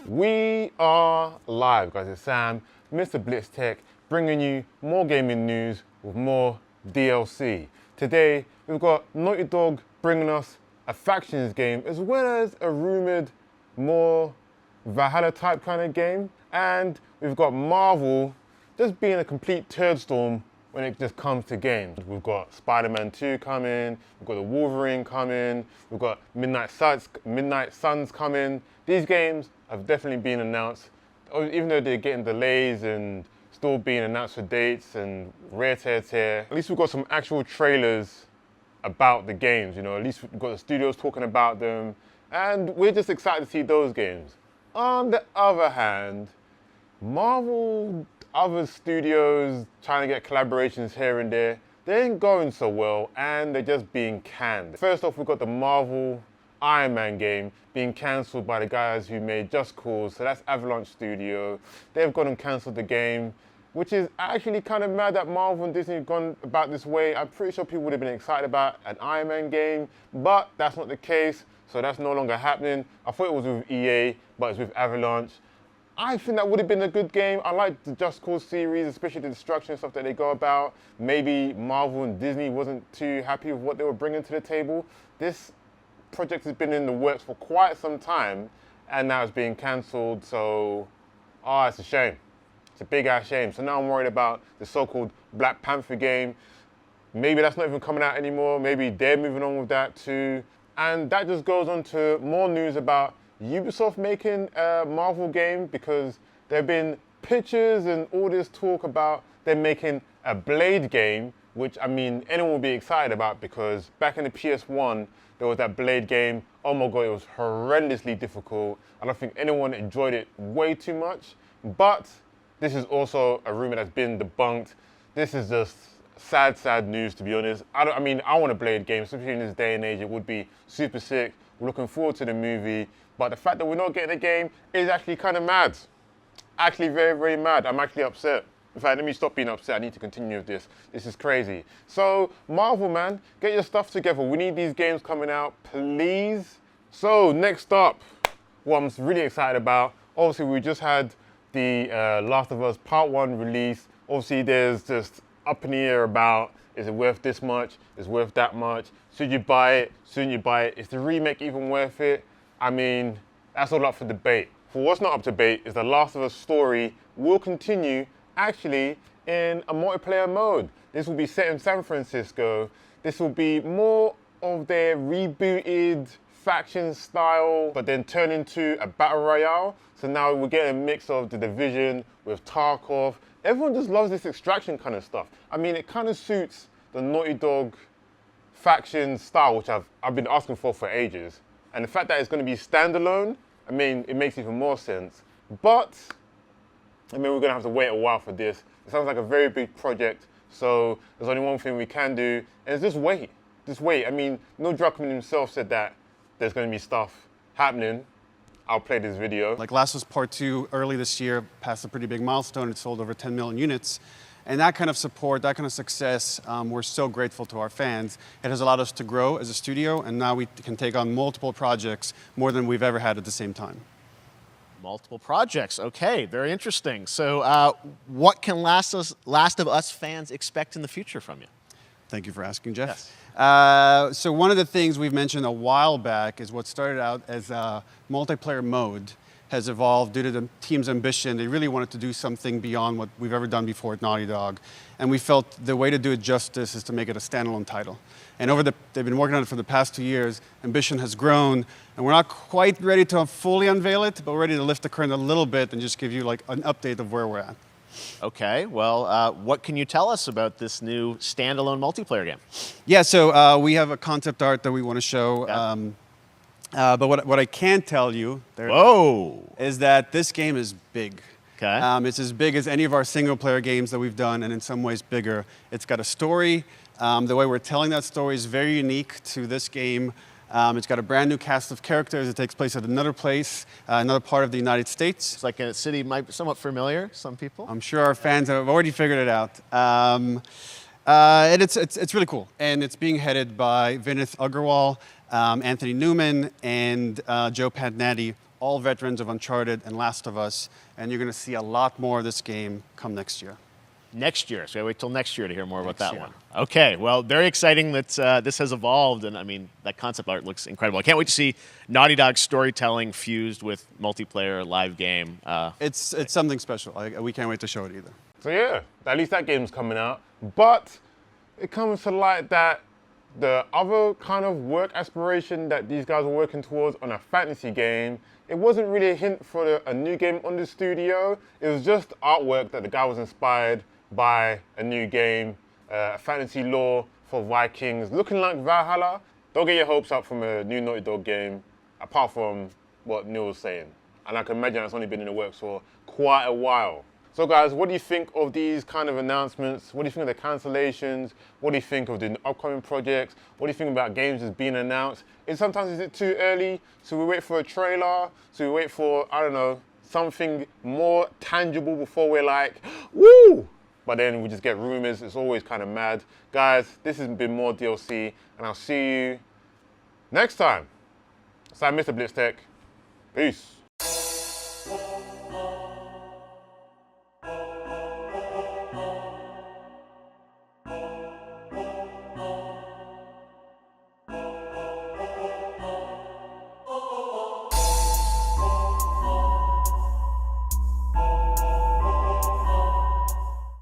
We are live, guys. It's Sam, Mr. Blitz Tech, bringing you more gaming news with more DLC. Today, we've got Naughty Dog bringing us a Factions game, as well as a rumored more Valhalla type kind of game. And we've got Marvel just being a complete turd storm when it just comes to games. We've got Spider-Man 2 coming, we've got the Wolverine coming, we've got Midnight Suns coming. These games have definitely been announced, even though they're getting delays and still being announced for dates and rare tear. At least we've got some actual trailers about the games, you know, at least we've got the studios talking about them, and we're just excited to see those games. On the other hand, Marvel, other studios trying to get collaborations here and there, they ain't going so well, and they're just being canned. First off, we've got the Marvel Iron Man game being cancelled by the guys who made Just Cause, so that's Avalanche Studio. They've gone and cancelled the game, which is actually kind of mad that Marvel and Disney have gone about this way. I'm pretty sure people would have been excited about an Iron Man game, but that's not the case, so that's no longer happening. I thought it was with EA, but it's with Avalanche. I think that would have been a good game. I like the Just Cause series, especially the destruction stuff that they go about. Maybe Marvel and Disney wasn't too happy with what they were bringing to the table. This project has been in the works for quite some time, and now it's being cancelled, so, it's a shame. It's a big ass shame. So now I'm worried about the so-called Black Panther game. Maybe that's not even coming out anymore. Maybe they're moving on with that too. And that just goes on to more news about Ubisoft making a Marvel game, because there have been pictures and all this talk about them making a Blade game, which, I mean, anyone will be excited about, because back in the PS1, there was that Blade game. Oh my God, it was horrendously difficult. I don't think anyone enjoyed it way too much, but this is also a rumor that's been debunked. This is just sad news, to be honest. I want a Blade game, especially in this day and age. It would be super sick. We're looking forward to the movie, but the fact that we're not getting a game is actually kind of mad. Actually very mad. I'm actually upset. In fact, let me stop being upset. I need to continue with this. This is crazy. So, Marvel, man, get your stuff together. We need these games coming out, please. So, next up, what I'm really excited about, obviously we just had the Last of Us Part 1 release. Obviously, there's just up in the air about, is it worth this much? Is it worth that much? Should you buy it? Shouldn't you buy it? Is the remake even worth it? I mean, that's all up for debate. For what's not up to debate is the Last of Us story will continue actually in a multiplayer mode. This will be set in San Francisco. This will be more of their rebooted faction style, but then turn into a battle royale. So now we're getting a mix of The Division with Tarkov. Everyone just loves this extraction kind of stuff. I mean, it kind of suits the Naughty Dog faction style, which I've been asking for ages. And the fact that it's going to be standalone, I mean, it makes even more sense. But, I mean, we're going to have to wait a while for this. It sounds like a very big project, so there's only one thing we can do, and it's just wait. Just wait. I mean, Neil Druckmann himself said that there's going to be stuff happening. I'll play this video. Like Last of Us Part 2 early this year passed a pretty big milestone. It sold over 10 million units. And that kind of support, that kind of success, we're so grateful to our fans. It has allowed us to grow as a studio, and now we can take on multiple projects, more than we've ever had at the same time. Multiple projects, okay, very interesting. So what can Last of Us fans expect in the future from you? Thank you for asking, Jeff. Yes. So one of the things we've mentioned a while back is what started out as a multiplayer mode has evolved due to the team's ambition. They really wanted to do something beyond what we've ever done before at Naughty Dog. And we felt the way to do it justice is to make it a standalone title. And they've been working on it for the past 2 years. Ambition has grown, and we're not quite ready to fully unveil it, but we're ready to lift the curtain a little bit and just give you like an update of where we're at. Okay, well, what can you tell us about this new standalone multiplayer game? Yeah, so we have a concept art that we want to show. Yeah. But what I can tell you is that this game is big. Okay. It's as big as any of our single-player games that we've done, and in some ways bigger. It's got a story. The way we're telling that story is very unique to this game. It's got a brand new cast of characters. It takes place at another place, another part of the United States. It's like a city might be somewhat familiar, some people. I'm sure our fans have already figured it out. And it's really cool. And it's being headed by Vinith Agarwal, Anthony Newman, and Joe Pantnati, all veterans of Uncharted and Last of Us, and you're going to see a lot more of this game come next year. Next year, so we wait till next year to hear more about that year. one. Okay, well, very exciting that this has evolved, and I mean, that concept art looks incredible. I can't wait to see Naughty Dog's storytelling fused with multiplayer live game. It's something special. We can't wait to show it either. So yeah, at least that game's coming out. But it comes to light that the other kind of work aspiration that these guys were working towards on a fantasy game, it wasn't really a hint for a new game on the studio. It was just artwork that the guy was inspired by a new game, a fantasy lore for Vikings, looking like Valhalla. Don't get your hopes up from a new Naughty Dog game, apart from what Neil was saying. And I can imagine that's only been in the works for quite a while. So guys, what do you think of these kind of announcements? What do you think of the cancellations? What do you think of the upcoming projects? What do you think about games that's being announced? Sometimes is it too early? So we wait for a trailer? So we wait for, I don't know, something more tangible before we're like, woo! But then we just get rumors. It's always kind of mad. Guys, this has been more DLC, and I'll see you next time. So I'm Mr. Blitztech. Peace.